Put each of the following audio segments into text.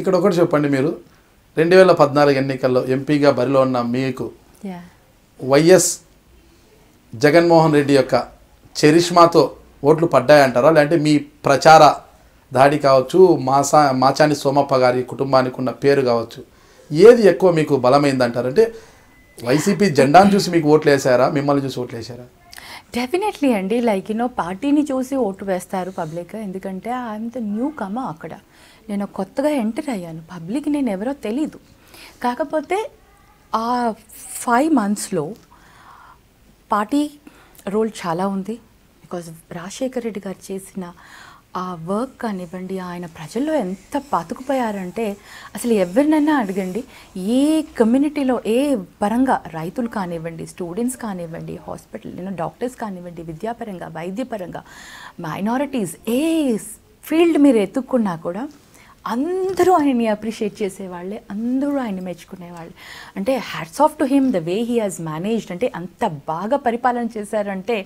ఇక్కడ ఒకటి చెప్పండి, మీరు 2014 ఎన్నికల్లో ఎంపీగా బరిలో ఉన్న మీకు వైఎస్ జగన్మోహన్ రెడ్డి యొక్క చరిష్మాతో ఓట్లు పడ్డాయంటారా, లేదంటే మీ ప్రచార దాడి కావచ్చు, మాచాని సోమప్ప గారి కుటుంబానికి ఉన్న పేరు కావచ్చు, ఏది ఎక్కువ మీకు బలమైందంటారు? అంటే వైసీపీ జెండాను చూసి మీకు ఓట్లు వేసారా, మిమ్మల్ని చూసి ఓట్లు వేసారా? డెఫినెట్లీ అండి. లైక్ పార్టీని చూసి ఓటు వేస్తారు పబ్లిక్. ఎందుకంటే ఐఎమ్ ద న్యూ కమా. అక్కడ నేను కొత్తగా ఎంటర్ అయ్యాను. పబ్లిక్ నేను ఎవరో తెలీదు. కాకపోతే ఆ 5 monthsలో పార్టీ రోల్ చాలా ఉంది. బికాజ్ రాజశేఖర్ రెడ్డి గారు చేసిన ఆ వర్క్ కానివ్వండి, ఆయన ప్రజల్లో ఎంత పాతుకుపోయారంటే అసలు ఎవరినైనా అడగండి, ఏ కమ్యూనిటీలో ఏ పరంగా, రైతులు కానివ్వండి, స్టూడెంట్స్ కానివ్వండి, హాస్పిటల్ డాక్టర్స్ కానివ్వండి, విద్యాపరంగా, వైద్యపరంగా, మైనారిటీస్, ఏ ఫీల్డ్ మీరు ఎత్తుక్కున్నా కూడా అందరూ ఆయన్ని అప్రిషియేట్ చేసేవాళ్ళే, అందరూ ఆయన్ని మెచ్చుకునేవాళ్ళే. అంటే hats off to him the way he has managed. అంటే అంత బాగా పరిపాలన చేశారంటే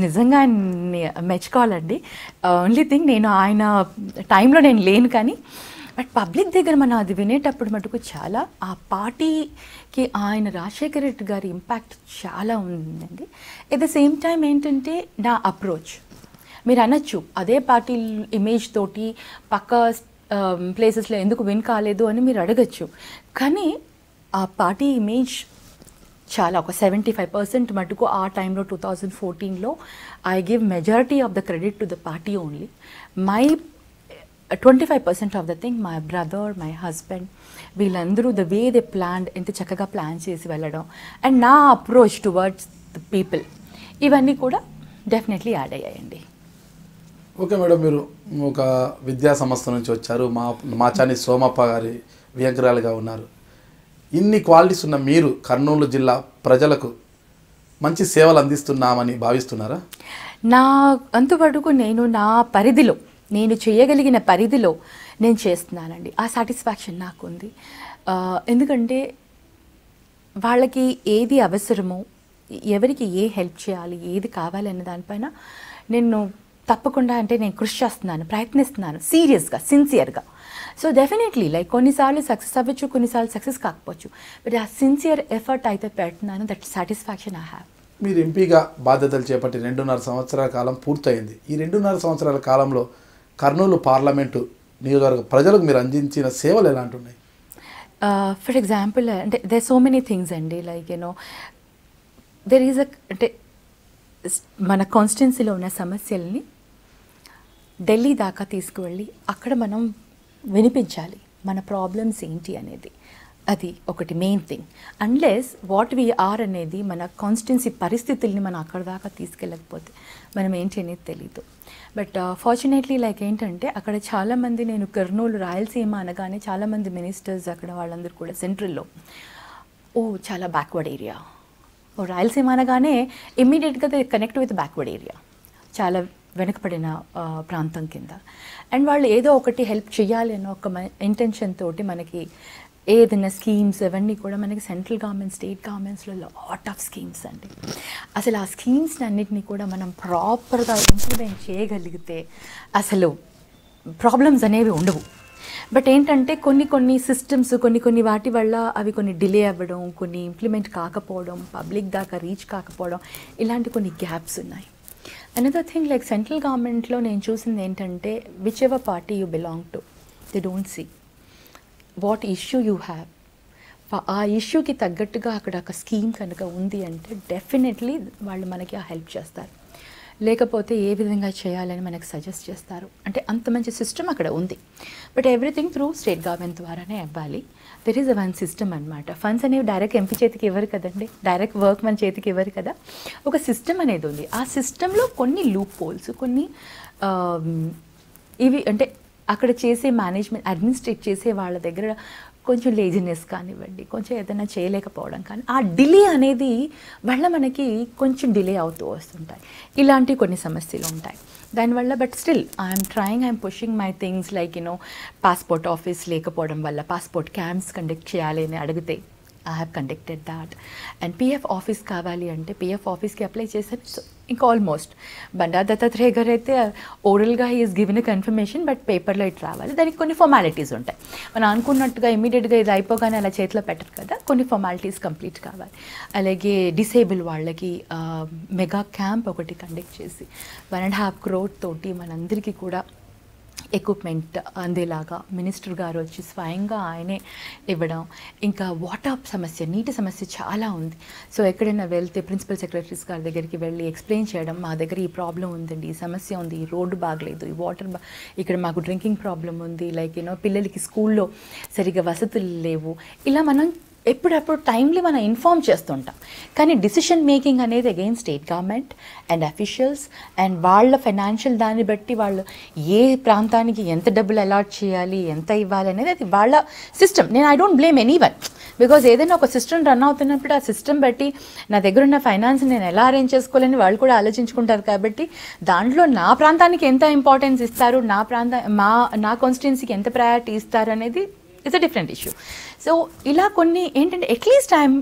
నిజంగా ఆయన్ని మెచ్చుకోవాలండి. ఓన్లీ థింగ్, నేను ఆయన టైంలో నేను లేను, కానీ బట్ పబ్లిక్ దగ్గర మనం అది వినేటప్పుడు మటుకు చాలా ఆ పార్టీకి ఆయన రాజశేఖర రెడ్డి గారి ఇంపాక్ట్ చాలా ఉందండి. ఎట్ ద సేమ్ టైం ఏంటంటే నా అప్రోచ్, మీరు అనొచ్చు అదే పార్టీ ఇమేజ్ తోటి పక్క ప్లేసెస్లో ఎందుకు విన్ కాలేదు అని మీరు అడగచ్చు. కానీ ఆ పార్టీ ఇమేజ్ చాలా ఒక 75% మటుకు ఆ టైంలో 2014లో I give majority of the credit to the party only. My 25% of the thing my brother, my husband, వీళ్ళందరూ ద వే దే ప్లాన్, ఎంత చక్కగా ప్లాన్ చేసి వెళ్ళడం, అండ్ నా అప్రోచ్ టువర్డ్స్ ద పీపుల్, ఇవన్నీ కూడా డెఫినెట్లీ యాడ్ అయ్యాయండి. ఓకే మేడం, మీరు ఒక విద్యా సంస్థ నుంచి వచ్చారు, మాచాని సోమప్ప గారి విగ్రహాలుగా ఉన్నారు. ఇన్ని క్వాలిటీస్ ఉన్న మీరు కర్నూలు జిల్లా ప్రజలకు మంచి సేవలు అందిస్తున్నామని భావిస్తున్నారా? నా అంతుపడుకు నేను నా పరిధిలో, నేను చేయగలిగిన పరిధిలో నేను చేస్తున్నానండి. ఆ సాటిస్ఫాక్షన్ నాకు ఉంది. ఎందుకంటే వాళ్ళకి ఏది అవసరమో, ఎవరికి ఏ హెల్ప్ చేయాలి, ఏది కావాలి అన్న దానిపైన నేను తప్పకుండా, అంటే నేను కృషి చేస్తున్నాను, ప్రయత్నిస్తున్నాను సీరియస్గా, సిన్సియర్గా. సో డెఫినెట్లీ లైక్ కొన్నిసార్లు సక్సెస్ అవ్వచ్చు, కొన్నిసార్లు సక్సెస్ కాకపోవచ్చు, బట్ ఆ సిన్సియర్ ఎఫర్ట్ అయితే పెడుతున్నాను. That satisfaction I have. మీరు ఎంపీగా బాధ్యతలు చేపట్టి 2.5 సంవత్సరాల కాలం పూర్తయింది. ఈ 2.5 సంవత్సరాల కాలంలో కర్నూలు పార్లమెంటు నియోజకవర్గ ప్రజలకు మీరు అందించిన సేవలు ఎలాంటి ఉన్నాయి? ఫర్ ఎగ్జాంపుల్, అంటే దేర్ సో మెనీ థింగ్స్ అండి. లైక్ దెర్ ఈజ్ అంటే మన కాన్స్టిట్యున్సీలో ఉన్న సమస్యల్ని ఢిల్లీ దాకా తీసుకువెళ్ళి అక్కడ మనం వినిపించాలి, మన ప్రాబ్లమ్స్ ఏంటి అనేది. అది ఒకటి main thing. Unless what we are అనేది మన కాన్స్టిట్యున్సీ పరిస్థితుల్ని మనం అక్కడ దాకా తీసుకెళ్ళకపోతే మనం ఏంటి అనేది తెలీదు. బట్ ఫార్చునేట్లీ లైక్ ఏంటంటే అక్కడ చాలామంది, నేను కర్నూలు రాయలసీమ అనగానే చాలామంది మినిస్టర్స్ అక్కడ వాళ్ళందరూ కూడా సెంట్రల్లో చాలా బ్యాక్వర్డ్ ఏరియా, రాయలసీమ అనగానే ఇమ్మీడియట్గా they connect with backward area, చాలా వెనకబడిన ప్రాంతం కింద. అండ్ వాళ్ళు ఏదో ఒకటి హెల్ప్ చేయాలి అన్న ఒక ఇంటెన్షన్ తోటి మనకి ఏదైనా స్కీమ్స్ అవన్నీ కూడా మనకి సెంట్రల్ గవర్నమెంట్, స్టేట్ గవర్నమెంట్స్లో లాట్ ఆఫ్ స్కీమ్స్ అండి. అసలు ఆ స్కీమ్స్ అన్నిటినీ కూడా మనం ప్రాపర్గా ఇంప్లిమెంట్ చేయగలిగితే అసలు ప్రాబ్లమ్స్ అనేవి ఉండవు. బట్ ఏంటంటే కొన్ని సిస్టమ్స్, కొన్ని వాటి వల్ల అవి కొన్ని డిలే అవ్వడం, కొన్ని ఇంప్లిమెంట్ కాకపోవడం, పబ్లిక్ దాకా రీచ్ కాకపోవడం, ఇలాంటి కొన్ని గ్యాప్స్ ఉన్నాయి. అనదర్ థింగ్, లైక్ సెంట్రల్ గవర్నమెంట్లో నేను చూసింది ఏంటంటే whichever party you belong to, they don't see what issue you have. ఆ ఇష్యూకి తగ్గట్టుగా అక్కడ ఒక స్కీమ్ కనుక ఉంది అంటే డెఫినెట్లీ వాళ్ళు మనకి ఆ హెల్ప్ చేస్తారు. లేకపోతే ఏ విధంగా చేయాలని మనకు సజెస్ట్ చేస్తారు. అంటే అంత మంచి సిస్టమ్ అక్కడ ఉంది. But everything through state government ద్వారానే అవ్వాలి. There is a one system అనమాట. ఫండ్స్ అనేవి డైరెక్ట్ ఎంపీ చేతికి ఇవ్వరు కదండి, డైరెక్ట్ వర్క్ మన చేతికి ఇవ్వరు కదా. ఒక సిస్టమ్ అనేది ఉంది. ఆ సిస్టంలో కొన్ని లూప్ హోల్స్, కొన్ని ఇవి అంటే అక్కడ చేసే మేనేజ్మెంట్, అడ్మినిస్ట్రేట్ చేసే వాళ్ళ దగ్గర కొంచెం లేజినెస్ కానివ్వండి, కొంచెం ఏదైనా చేయలేకపోవడం కానీ, ఆ డిలే అనేది వల్ల మనకి కొంచెం డిలే అవుతూ వస్తుంటాయి. ఇలాంటి కొన్ని సమస్యలు ఉంటాయి దానివల్ల. But still I'm pushing my things. Like passport office లేకపోవడం వల్ల పాస్పోర్ట్ క్యాంప్స్ కండక్ట్ చేయాలి అని అడిగితే I have conducted that. And PF office కావాలి అంటే పిఎఫ్ ఆఫీస్కి అప్లై చేశాను. సో ఇంకా ఆల్మోస్ట్ బండారు దత్తాత్రేయ గారు అయితే ఓరల్గా he is given a confirmation, but పేపర్లో ఇట్ రావాలి. దానికి కొన్ని ఫార్మాలిటీస్ ఉంటాయి. మనం అనుకున్నట్టుగా ఇమీడియట్గా ఇది అయిపోగానే అలా చేతిలో పెట్టరు కదా, కొన్ని ఫార్మాలిటీస్ కంప్లీట్ కావాలి. అలాగే డిసేబుల్ వాళ్ళకి మెగా క్యాంప్ ఒకటి కండక్ట్ చేసి 1.5 crore తోటి మనందరికీ కూడా ఎక్విప్మెంట్ అందేలాగా మినిస్టర్ గారు వచ్చి స్వయంగా ఆయనే ఇవ్వడం. ఇంకా వాటర్ సమస్య, నీటి సమస్య చాలా ఉంది. సో ఎక్కడైనా వెళ్తే ప్రిన్సిపల్ సెక్రటరీస్ గారి దగ్గరికి వెళ్ళి ఎక్స్ప్లెయిన్ చేయడం, మా దగ్గర ఈ ప్రాబ్లం ఉందండి, ఈ సమస్య ఉంది, ఈ రోడ్డు బాగలేదు, ఈ వాటర్ ఇక్కడ మాకు డ్రింకింగ్ ప్రాబ్లం ఉంది, లైక్ పిల్లలకి స్కూల్లో సరిగ్గా వసతులు లేవు. ఇలా మనం ఎప్పుడప్పుడు టైమ్లీ మనం ఇన్ఫార్మ్ చేస్తుంటాం. కానీ డిసిషన్ మేకింగ్ అనేది again state government and officials and వాళ్ళ ఫైనాన్షియల్ దాన్ని బట్టి వాళ్ళు ఏ ప్రాంతానికి ఎంత డబ్బులు అలాట్ చేయాలి, ఎంత ఇవ్వాలి అనేది అది వాళ్ళ సిస్టమ్. నేను I don't blame any one, because ఏదైనా ఒక సిస్టమ్ రన్ అవుతున్నప్పుడు ఆ సిస్టమ్ బట్టి నా దగ్గర ఉన్న ఫైనాన్స్ నేను ఎలా అరేంజ్ చేసుకోవాలని వాళ్ళు కూడా ఆలోచించుకుంటారు. కాబట్టి దాంట్లో నా ప్రాంతానికి ఎంత ఇంపార్టెన్స్ ఇస్తారు, నా కాన్స్టిట్యున్సీకి ఎంత ప్రయారిటీ ఇస్తారు అనేది it's a different issue. So ఇలా కొన్ని ఏంటంటే అట్లీస్ట్ ఐఎమ్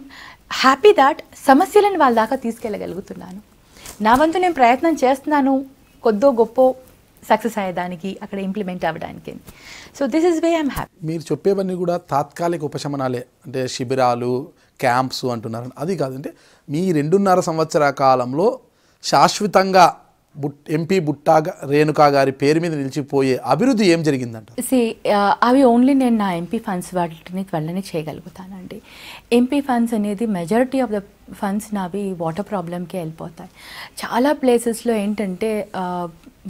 హ్యాపీ దాట్ సమస్యలను వాళ్ళ దాకా తీసుకెళ్ళగలుగుతున్నాను. నా వంతు నేను ప్రయత్నం చేస్తున్నాను కొద్దో గొప్ప సక్సెస్ అయ్యేదానికి, అక్కడ ఇంప్లిమెంట్ అవ్వడానికి. So this is way I'm happy. మీరు చెప్పేవన్నీ కూడా తాత్కాలిక ఉపశమనాలే, అంటే శిబిరాలు, క్యాంప్స్ అంటున్నారు. అది కాదంటే మీ 2.5 సంవత్సరాల కాలంలో శాశ్వతంగా ఎంపీ బుట్టా రేణుకా గారి పేరు మీద నిలిచిపోయే అభివృద్ధి ఏం జరిగిందంట? అవి ఓన్లీ నేను నా ఎంపీ ఫండ్స్ వల్లనే చేయగలుగుతానండి. ఎంపీ ఫండ్స్ అనేది మెజారిటీ ఆఫ్ ద ఫండ్స్ నావి వాటర్ ప్రాబ్లంకే వెళ్ళిపోతాయి. చాలా ప్లేసెస్లో ఏంటంటే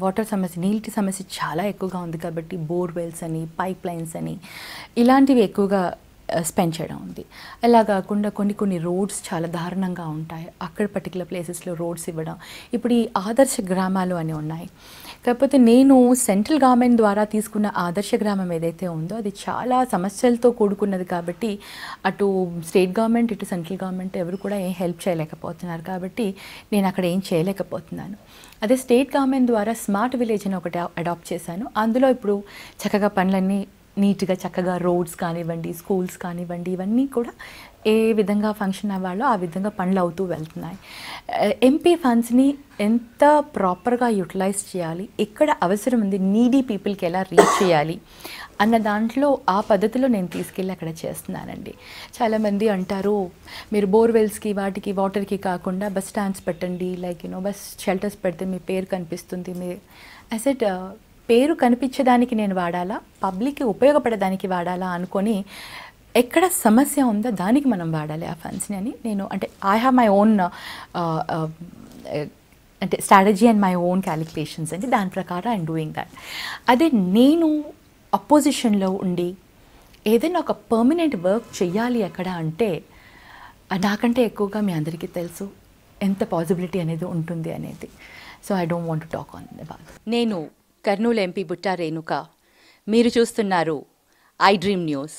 వాటర్ సమస్య, నీటి సమస్య చాలా ఎక్కువగా ఉంది కాబట్టి బోర్వెల్స్ అని, పైప్ లైన్స్ అని ఇలాంటివి ఎక్కువగా స్పెండ్ చేయడం ఉంది. అలా కాకుండా కొన్ని రోడ్స్ చాలా దారుణంగా ఉంటాయి, అక్కడ పర్టికులర్ ప్లేసెస్లో రోడ్స్ ఇవ్వడం. ఇప్పుడు ఈ ఆదర్శ గ్రామాలు అని ఉన్నాయి. కాకపోతే నేను సెంట్రల్ గవర్నమెంట్ ద్వారా తీసుకున్న ఆదర్శ గ్రామం ఏదైతే ఉందో అది చాలా సమస్యలతో కూడుకున్నది కాబట్టి అటు స్టేట్ గవర్నమెంట్ ఇటు సెంట్రల్ గవర్నమెంట్ ఎవరు కూడా ఏం హెల్ప్ చేయలేకపోతున్నారు. కాబట్టి నేను అక్కడ ఏం చేయలేకపోతున్నాను. అదే స్టేట్ గవర్నమెంట్ ద్వారా స్మార్ట్ విలేజ్ అని ఒకటి అడాప్ట్ చేశాను. అందులో ఇప్పుడు చక్కగా పనులన్నీ నీట్గా చక్కగా రోడ్స్ కానివ్వండి, స్కూల్స్ కానివ్వండి, ఇవన్నీ కూడా ఏ విధంగా ఫంక్షన్ అవ్వాలో ఆ విధంగా పనులు అవుతూ వెళ్తున్నాయి. ఎంపీ ఫండ్స్ని ఎంత ప్రాపర్గా యూటిలైజ్ చేయాలి, ఎక్కడ అవసరం ఉంది, నీడీ పీపుల్కి ఎలా రీచ్ చేయాలి అన్న దాంట్లో ఆ పద్ధతిలో నేను తీసుకెళ్ళి అక్కడ చేస్తున్నానండి. చాలామంది అంటారు మీరు బోర్వెల్స్కి వాటికి వాటర్కి కాకుండా బస్ స్టాండ్స్ పెట్టండి, లైక్ బస్ షెల్టర్స్ పెడితే మీ పేరు కనిపిస్తుంది. మీ అసెట్ పేరు కనిపించడానికి నేను వాడాలా, పబ్లిక్కి ఉపయోగపడడానికి వాడాలా అనుకొని ఎక్కడ సమస్య ఉందో దానికి మనం వాడాలి ఆ ఫండ్స్ని అని నేను, అంటే ఐ హ్యావ్ మై ఓన్ అంటే strategy and my own calculations అండి. దాని ప్రకారం ఐఎమ్ డూయింగ్ దాట్. అదే నేను అపోజిషన్లో ఉండి ఏదైనా ఒక పర్మనెంట్ వర్క్ చెయ్యాలి ఎక్కడ అంటే నాకంటే ఎక్కువగా మీ అందరికీ తెలుసు ఎంత పాసిబిలిటీ అనేది ఉంటుంది అనేది. So I don't want to talk on about. నేను కర్నూలు ఎంపీ బుట్టా రేణుక. మీరు చూస్తున్నారు ఐ డ్రీమ్ న్యూస్.